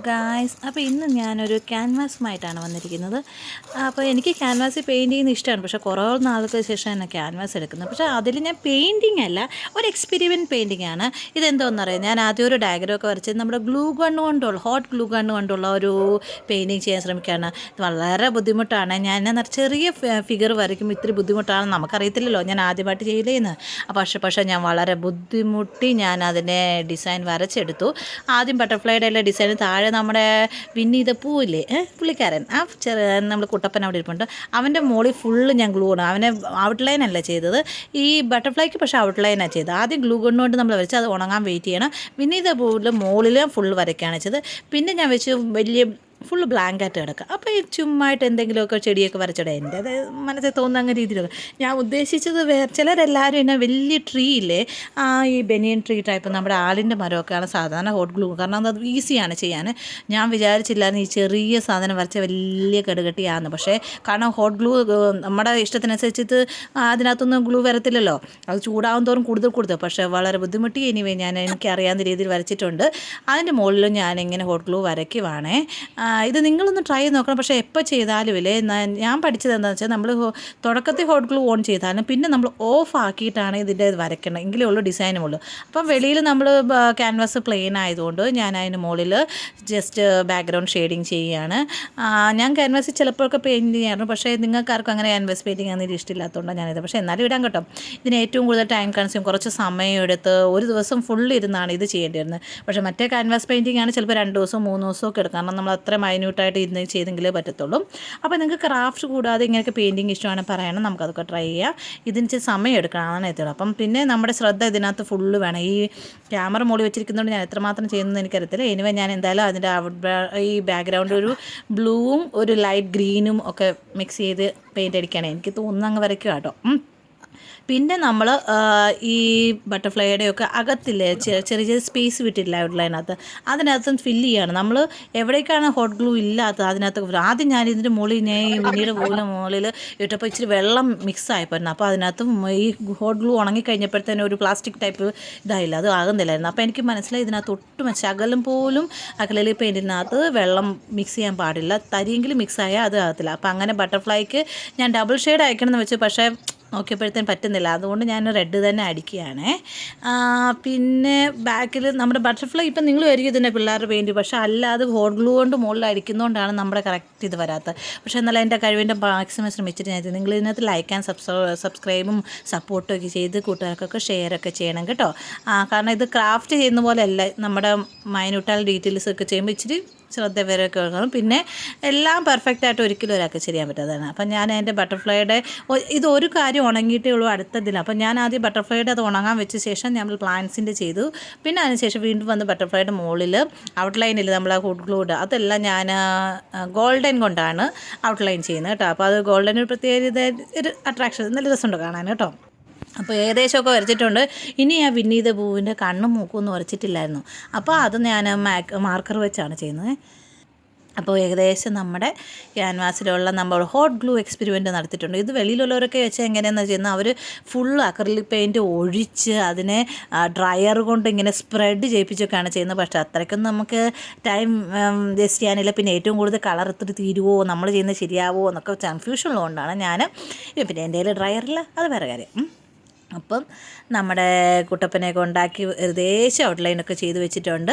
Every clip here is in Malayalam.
ഗായ്സ്, അപ്പോൾ ഇന്ന് ഞാനൊരു ക്യാൻവാസുമായിട്ടാണ് വന്നിരിക്കുന്നത്. അപ്പോൾ എനിക്ക് ക്യാൻവാസിൽ പെയിൻറ്റ് ചെയ്യുന്നത് ഇഷ്ടമാണ്, പക്ഷേ കുറേ നാൾക്ക് ശേഷം എന്നെ ക്യാൻവാസ് എടുക്കുന്നത്. പക്ഷേ അതിൽ ഞാൻ പെയിൻറ്റിങ് അല്ല, ഒരു എക്സ്പെരിമെൻറ്റ് പെയിൻറ്റിംഗ് ആണ്. ഇതെന്തോന്നറിയാം, ഞാൻ ആദ്യം ഒരു ഡയഗ്രാമൊക്കെ വരച്ച് നമ്മുടെ ഗ്ലൂ ഗണ്ണ് കൊണ്ടുള്ള ഹോട്ട് ഗ്ലൂ ഗണ്ണ് കൊണ്ടുള്ള ഒരു പെയിൻറ്റിങ് ചെയ്യാൻ ശ്രമിക്കുകയാണ്. ഇത് വളരെ ബുദ്ധിമുട്ടാണ്. ഞാൻ ചെറിയ ഫിഗർ വരയ്ക്കുമ്പോൾ ഇത്തിരി ബുദ്ധിമുട്ടാണ്, നമുക്കറിയത്തില്ലല്ലോ, ഞാൻ ആദ്യമായിട്ട് ചെയ്യില്ലേന്ന്. പക്ഷേ ഞാൻ വളരെ ബുദ്ധിമുട്ടി ഞാൻ അതിനെ ഡിസൈൻ വരച്ചെടുത്തു. ആദ്യം ബട്ടർഫ്ലൈയുടെ എല്ലാ ഡിസൈനും താഴെ നമ്മുടെ വിന്നി ദ പൂ ഇല്ലേ, പുള്ളിക്കാരൻ, ആ നമ്മൾ കുട്ടപ്പൻ അവിടെ ഇരിപ്പുണ്ട്, അവൻ്റെ മോളിൽ ഫുള്ള് ഞാൻ ഗ്ലൂ ആണ്. അവനെ ഔട്ട്ലൈൻ അല്ല ചെയ്തത്, ഈ ബട്ടർഫ്ലൈക്ക് പക്ഷേ ഔട്ട്ലൈനാണ് ചെയ്തത്. ആദ്യം ഗ്ലൂ കൊണ്ട് നമ്മൾ വരച്ച് അത് ഉണങ്ങാൻ വെയിറ്റ് ചെയ്യണം. വിന്നി ദ പൂവിൽ മോളിൽ ഫുള്ള് വരയ്ക്കുകയാണ് ചെയ്തത്. പിന്നെ ഞാൻ വെച്ച് വലിയ ഫുള്ള് ബ്ലാങ്കായിട്ട് കിടക്കുക. അപ്പോൾ ഈ ചുമ്മായിട്ട് എന്തെങ്കിലുമൊക്കെ ചെടിയൊക്കെ വരച്ചിടുക, എൻ്റെ അത് മനസ്സിൽ തോന്നുന്ന രീതിയിലൊക്കെ. ഞാൻ ഉദ്ദേശിച്ചത് ചിലരെല്ലാവരും എന്നെ വലിയ ട്രീ ഇല്ലേ, ഈ ബനിയൻ ട്രീ ടൈപ്പ് നമ്മുടെ ആലിൻ്റെ മരമൊക്കെയാണ് സാധാരണ ഹോട്ട് ഗ്ലൂ, കാരണം അത് ഈസിയാണ് ചെയ്യാൻ. ഞാൻ വിചാരിച്ചില്ലായിരുന്നു ഈ ചെറിയ സാധനം വരച്ച വലിയ കടുകട്ടിയാന്ന്. പക്ഷേ കാരണം ഹോട്ട് ഗ്ലൂ നമ്മുടെ ഇഷ്ടത്തിനനുസരിച്ചിട്ട് അതിനകത്തൊന്നും ഗ്ലൂ വരത്തില്ലല്ലോ, അത് ചൂടാവും തോറും കൂടുതൽ. പക്ഷേ വളരെ ബുദ്ധിമുട്ടി. എനിവേ ഞാൻ എനിക്കറിയാവുന്ന രീതിയിൽ വരച്ചിട്ടുണ്ട്. അതിൻ്റെ മുകളിലും ഞാനിങ്ങനെ ഹോട്ട് ഗ്ലൂ വരയ്ക്കുവാണേ. ഇത് നിങ്ങളൊന്ന് ട്രൈ ചെയ്ത് നോക്കണം. പക്ഷേ എപ്പോൾ ചെയ്താലും ഇല്ലേ, ഞാൻ പഠിച്ചത് എന്താണെന്ന് വെച്ചാൽ നമ്മൾ തുടക്കത്തിൽ ഹോട്ട് ഗ്ലൂ ഓൺ ചെയ്താലും പിന്നെ നമ്മൾ ഓഫ് ആക്കിയിട്ടാണ് ഇതിൻ്റെ വരയ്ക്കണം, എങ്കിലേ ഉള്ളൂ ഡിസൈനും ഉള്ളൂ. അപ്പം വെളിയിൽ നമ്മൾ ക്യാൻവാസ് പ്ലെയിൻ ആയതുകൊണ്ട് ഞാൻ അതിന് മുകളിൽ ജസ്റ്റ് ബാക്ക്ഗ്രൗണ്ട് ഷെയ്ഡിങ് ചെയ്യുകയാണ്. ഞാൻ ക്യാൻവാസിൽ ചിലപ്പോഴൊക്കെ പെയിൻറ്റ് ചെയ്യാറുണ്ട്, പക്ഷേ നിങ്ങൾക്കാർക്കും അങ്ങനെ ക്യാൻവാസ് പെയിൻറ്റിങ് അങ്ങനെ ഇഷ്ടമില്ലാത്തതുകൊണ്ടാണ് ഞാനിത്. പക്ഷേ എന്നാലും ഇടാൻ കേട്ടോ. ഇതിന് ഏറ്റവും കൂടുതൽ ടൈം കൺസ്യൂം, കുറച്ച് സമയം എടുത്ത് ഒരു ദിവസം ഫുള്ളിരുന്നാണ് ഇത് ചെയ്യേണ്ടി വരുന്നത്. പക്ഷേ മറ്റേ ക്യാൻവാസ് പെയിൻറ്റിംഗ് ആണ് ചിലപ്പോൾ 2 ദിവസവും 3 ദിവസവും ഒക്കെ എടുക്കും, കാരണം നമ്മൾ അത്ര മൈന്യൂട്ടായിട്ട് ഇരുന്ന് ചെയ്തെങ്കിലേ പറ്റത്തുള്ളൂ. അപ്പോൾ നിങ്ങൾക്ക് ക്രാഫ്റ്റ് കൂടാതെ ഇങ്ങനെയൊക്കെ പെയിൻറ്റിങ് ഇഷ്ടമാണ് പറയണം, നമുക്കതൊക്കെ ട്രൈ ചെയ്യാം. ഇതിന് സമയം എടുക്കണമെന്നാണ് എത്തുള്ളൂ. അപ്പം പിന്നെ നമ്മുടെ ശ്രദ്ധ ഇതിനകത്ത് ഫുള്ള് വേണം. ഈ ക്യാമറ മോളി വെച്ചിരിക്കുന്നതുകൊണ്ട് ഞാൻ എത്രമാത്രം ചെയ്യുന്നത് എനിക്കറിയത്തില്ല. എനിവേ ഞാൻ എന്തായാലും അതിൻ്റെ ഈ ബാക്ക്ഗ്രൗണ്ട് ഒരു ബ്ലൂവും ഒരു ലൈറ്റ് ഗ്രീനും ഒക്കെ മിക്സ് ചെയ്ത് പെയിൻ്റ് അടിക്കുകയാണ്. എനിക്ക് തോന്നുന്നു അങ്ങ് വരയ്ക്കുക കേട്ടോ. പിന്നെ നമ്മൾ ഈ ബട്ടർഫ്ലൈയുടെയൊക്കെ അകത്തില്ലേ ചെറിയ സ്പേസ് വിട്ടിട്ടില്ല ഔട്ട്ലൈനകത്ത്, അതിനകത്തും ഫില്ല് ചെയ്യാണ് നമ്മൾ. എവിടേക്കാണ് ഹോട്ട് ഗ്ലൂ ഇല്ലാത്തത് അതിനകത്ത് ആദ്യം ഞാൻ ഇതിൻ്റെ മുകളിൽ ഈ വിനിയുടെ പൂവിൻ്റെ മുകളിൽ ഇട്ടപ്പോൾ ഇച്ചിരി വെള്ളം മിക്സ് ആയിപ്പോയിരുന്നു. അപ്പോൾ അതിനകത്തും ഈ ഹോട്ട് ഗ്ലൂ ഉണങ്ങിക്കഴിഞ്ഞപ്പോഴത്തേനും ഒരു പ്ലാസ്റ്റിക് ടൈപ്പ് ഇതായില്ല, അത് ആകുന്നില്ലായിരുന്നു. അപ്പോൾ എനിക്ക് മനസ്സിലായി ഇതിനകത്ത് ഒട്ടും ശകലം പോലും അക്രിലിക് പെയിൻറ്റിനകത്ത് വെള്ളം മിക്സ് ചെയ്യാൻ പാടില്ല, തരിയെങ്കിലും മിക്സ് ആയാൽ അത് ആകത്തില്ല. അപ്പോൾ അങ്ങനെ ബട്ടർഫ്ലൈക്ക് ഞാൻ ഡബിൾ ഷെയ്ഡ് അയക്കണമെന്ന് വെച്ചു, പക്ഷേ നോക്കിയപ്പോഴത്തേനും പറ്റുന്നില്ല, അതുകൊണ്ട് ഞാൻ റെഡ് തന്നെ അടിക്കുകയാണ്. പിന്നെ ബാക്കിൽ നമ്മുടെ ബട്ടർഫ്ലൈ ഇപ്പം നിങ്ങൾ വരിക ഇതിൻ്റെ പിള്ളേരുടെ പെയിൻറ്റ്, പക്ഷേ അല്ലാതെ ഹോട്ട് ഗ്ലൂ കൊണ്ട് മുകളിൽ അടിക്കുന്നതുകൊണ്ടാണ് നമ്മുടെ കറക്റ്റ് ഇത് വരാത്തത്. പക്ഷേ എന്നാലും എൻ്റെ കഴിവിൻ്റെ മാക്സിമം ശ്രമിച്ചിട്ട് ഞാൻ നിങ്ങൾ ഇതിനകത്ത് ലൈക്ക് ആൻഡ് സബ്സ്ക്രൈബും സപ്പോർട്ടും ഒക്കെ ചെയ്ത് കൂട്ടുകാർക്കൊക്കെ ഷെയറൊക്കെ ചെയ്യണം കേട്ടോ. കാരണം ഇത് ക്രാഫ്റ്റ് ചെയ്യുന്ന പോലെയല്ല, നമ്മുടെ മൈന്യൂട്ടാൽ ഡീറ്റെയിൽസ് ഒക്കെ ചെയ്യുമ്പോൾ ഇച്ചിരി ശ്രദ്ധ വരെയൊക്കെ വെക്കണം. പിന്നെ എല്ലാം പെർഫെക്റ്റായിട്ട് ഒരിക്കലും ഒരാൾക്ക് ചെയ്യാൻ പറ്റാത്തതാണ്. അപ്പം ഞാൻ എൻ്റെ ബട്ടർഫ്ലൈയുടെ ഇത് ഒരു കാര്യം ഉണങ്ങിയിട്ടേ ഉള്ളൂ അടുത്തതിൽ. അപ്പം ഞാൻ ആദ്യം ബട്ടർഫ്ലൈയുടെ അത് ഉണങ്ങാൻ വെച്ച ശേഷം നമ്മൾ പ്ലാന്റ്സിൻ്റെ ചെയ്തു. പിന്നെ അതിനുശേഷം വീണ്ടും വന്ന് ബട്ടർഫ്ലൈയുടെ മുകളിൽ ഔട്ട്ലൈനിൽ നമ്മൾ ആ ഹുഡ് ഗ്ലൂഡ് അതെല്ലാം ഞാൻ ഗോൾഡൻ കൊണ്ടാണ് ഔട്ട്ലൈൻ ചെയ്യുന്നത് കേട്ടോ. അപ്പോൾ അത് ഗോൾഡൻ ഒരു പ്രത്യേക ഒരു അട്രാക്ഷൻ, നല്ല രസമുണ്ട് കാണാൻ കേട്ടോ. അപ്പോൾ ഏകദേശമൊക്കെ വരച്ചിട്ടുണ്ട്. ഇനി ആ വിന്നി ദ പൂവിൻ്റെ കണ്ണും മൂക്കൊന്നും വരച്ചിട്ടില്ലായിരുന്നു, അപ്പോൾ അത് ഞാൻ മാർക്കർ വെച്ചാണ് ചെയ്യുന്നത്. അപ്പോൾ ഏകദേശം നമ്മുടെ ക്യാൻവാസിലുള്ള നമ്മൾ ഹോട്ട് ഗ്ലൂ എക്സ്പെരിമെൻറ്റ് നടത്തിയിട്ടുണ്ട്. ഇത് വെളിയിലുള്ളവരൊക്കെ വെച്ചാൽ എങ്ങനെയാണെന്ന് ചെയ്യുന്നത്, അവർ ഫുൾ അക്രിലിക് പെയിൻറ്റ് ഒഴിച്ച് അതിനെ ഡ്രയർ കൊണ്ട് ഇങ്ങനെ സ്പ്രെഡ് ചെയ്യിപ്പിച്ചൊക്കെയാണ് ചെയ്യുന്നത്. പക്ഷേ അത്രയ്ക്കൊന്നും നമുക്ക് ടൈം വേസ്റ്റ് ചെയ്യാനില്ല. പിന്നെ ഏറ്റവും കൂടുതൽ കളർ ഇത്തിരി തീരുവോ, നമ്മൾ ചെയ്യുന്നത് ശരിയാവോ എന്നൊക്കെ കൺഫ്യൂഷൻ ഉള്ളതുകൊണ്ടാണ് ഞാൻ പിന്നെ എൻ്റെ കയ്യിൽ ഡ്രയറില്ല, അത് വേറെ കാര്യം. അപ്പം നമ്മുടെ കുട്ടപ്പനെയൊക്കെ ഉണ്ടാക്കി ഏകദേശം ഔട്ട്ലൈനൊക്കെ ചെയ്ത് വെച്ചിട്ടുണ്ട്.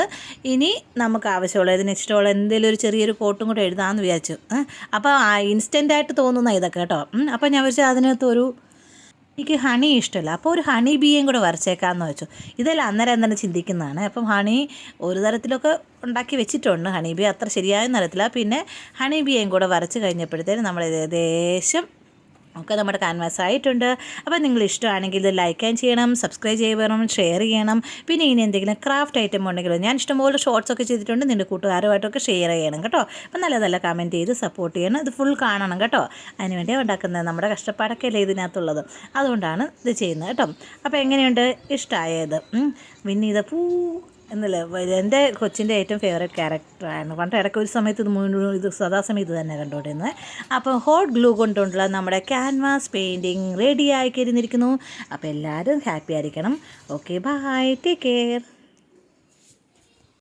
ഇനി നമുക്ക് ആവശ്യമുള്ള ഇതിന് ഇഷ്ടമുള്ള എന്തെങ്കിലും ഒരു ചെറിയൊരു കോട്ടും കൂടെ എഴുതാമെന്ന് വിചാരിച്ചു. അപ്പോൾ ഇൻസ്റ്റൻ്റായിട്ട് തോന്നുന്ന ഇതൊക്കെ കേട്ടോ. അപ്പോൾ ഞാൻ വിചാരിച്ചു അതിനകത്തൊരു എനിക്ക് ഹണി ഇഷ്ടമല്ല, അപ്പോൾ ഒരു ഹണി ബീയും കൂടെ വരച്ചേക്കാമെന്ന് വെച്ചു. ഇതെല്ലാം അന്നേരം തന്നെ ചിന്തിക്കുന്നതാണ്. അപ്പം ഹണി ഒരു തരത്തിലൊക്കെ ഉണ്ടാക്കി വെച്ചിട്ടുണ്ട്, ഹണി ബീ അത്ര ശരിയായെന്ന് അറിയത്തില്ല. പിന്നെ ഹണി ബീയും കൂടെ വരച്ച് കഴിഞ്ഞപ്പോഴത്തേനും നമ്മൾ ഏകദേശം ഒക്കെ നമ്മുടെ ക്യാൻവാസ് ആയിട്ടുണ്ട്. അപ്പോൾ നിങ്ങൾ ഇഷ്ടമാണെങ്കിൽ ഇത് ലൈക്ക് ആൻഡ് ചെയ്യണം, സബ്സ്ക്രൈബ് ചെയ്യണം, ഷെയർ ചെയ്യണം. പിന്നെ ഇനി എന്തെങ്കിലും ക്രാഫ്റ്റ് ഐറ്റം ഉണ്ടെങ്കിലോ, ഞാൻ ഇഷ്ടംപോലെ ഷോർട്സ് ഒക്കെ ചെയ്തിട്ടുണ്ട്, നിൻ്റെ കൂട്ടുകാരുമായിട്ടൊക്കെ ഷെയർ ചെയ്യണം കേട്ടോ. അപ്പം നല്ല കമൻറ്റ് ചെയ്ത് സപ്പോർട്ട് ചെയ്യണം, ഇത് ഫുൾ കാണണം കേട്ടോ. അതിനുവേണ്ടി ഉണ്ടാക്കുന്നത് നമ്മുടെ കഷ്ടപ്പാടൊക്കെ അല്ലേ ഇതിനകത്തുള്ളത്, അതുകൊണ്ടാണ് ഇത് ചെയ്യുന്നത് കേട്ടോ. അപ്പോൾ എങ്ങനെയുണ്ട്, ഇഷ്ടമായത്? വിന്നി ദ പൂ എന്നല്ലേ എൻ്റെ കൊച്ചിൻ്റെ ഏറ്റവും ഫേവറേറ്റ് ക്യാരക്ടറായിരുന്നു. പണ്ട് ഇടയ്ക്ക് ഒരു സമയത്ത് ഇത് സദാസമയം ഇത് തന്നെ കണ്ടുകൊണ്ടിരുന്നത്. അപ്പോൾ ഹോട്ട് ഗ്ലൂ കൊണ്ടുള്ള നമ്മുടെ ക്യാൻവാസ് പെയിൻറ്റിങ് റെഡി ആയി കഴിഞ്ഞിരിക്കുന്നു. അപ്പോൾ എല്ലാവരും ഹാപ്പി ആയിരിക്കണം. Okay, bye, take care.